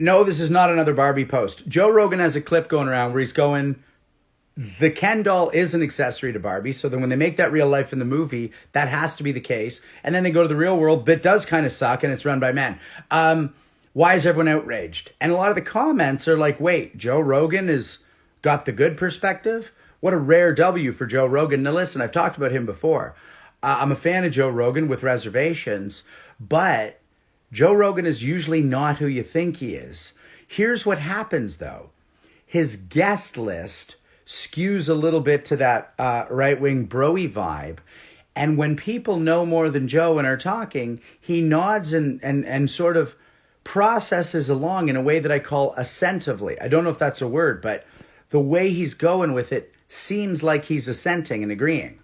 No, this is not another Barbie post. Joe Rogan has a clip going around where he's going, the Ken doll is an accessory to Barbie. So then when they make that real life in the movie, that has to be the case. And then they go to the real world that does kind of suck and it's run by men. Why is everyone outraged? And a lot of the comments are like, wait, Joe Rogan has got the good perspective? What a rare W for Joe Rogan. Now listen, I've talked about him before. I'm a fan of Joe Rogan with reservations, but Joe Rogan is usually not who you think he is. Here's what happens though. His guest list skews a little bit to that right-wing bro-y vibe. And when people know more than Joe and are talking, he nods and sort of processes along in a way that I call assentively. I don't know if that's a word, but the way he's going with it seems like he's assenting and agreeing.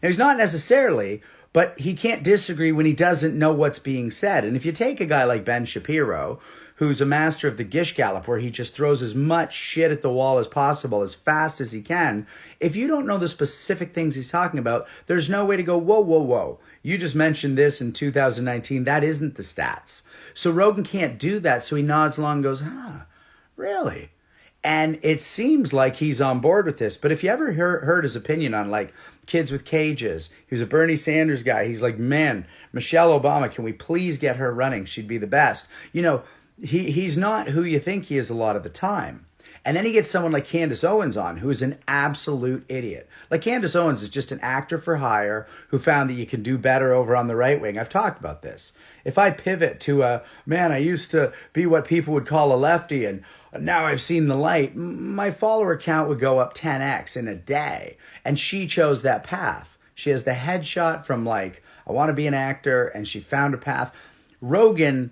Now, he's not necessarily, but he can't disagree when he doesn't know what's being said. And if you take a guy like Ben Shapiro, who's a master of the Gish Gallop, where he just throws as much shit at the wall as possible, as fast as he can, if you don't know the specific things he's talking about, there's no way to go, whoa, whoa, whoa. You just mentioned this in 2019. That isn't the stats. So Rogan can't do that. So he nods along and goes, really? And it seems like he's on board with this. But if you ever heard his opinion on like kids with cages, he was a Bernie Sanders guy. He's like, man, Michelle Obama, can we please get her running? She'd be the best. You know, he's not who you think he is a lot of the time. And then he gets someone like Candace Owens on, who is an absolute idiot. Like Candace Owens is just an actor for hire who found that you can do better over on the right wing. I've talked about this. If I pivot to I used to be what people would call a lefty and now I've seen the light, my follower count would go up 10x in a day. And she chose that path. She has the headshot from like, I want to be an actor, and she found a path. Rogan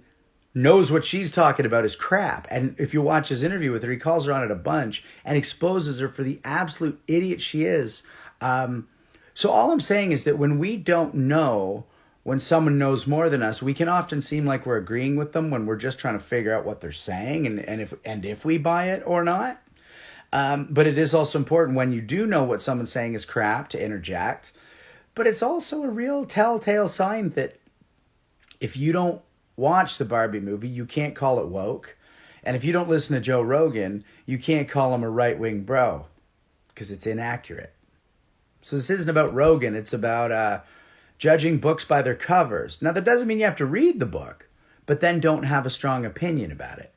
knows what she's talking about is crap. And if you watch his interview with her, he calls her on it a bunch and exposes her for the absolute idiot she is. So all I'm saying is that when we don't know, when someone knows more than us, we can often seem like we're agreeing with them when we're just trying to figure out what they're saying and if we buy it or not. But it is also important when you do know what someone's saying is crap to interject. But it's also a real telltale sign that if you don't watch the Barbie movie, you can't call it woke. And if you don't listen to Joe Rogan, you can't call him a right-wing bro because it's inaccurate. So this isn't about Rogan. It's about judging books by their covers. Now, that doesn't mean you have to read the book, but then don't have a strong opinion about it.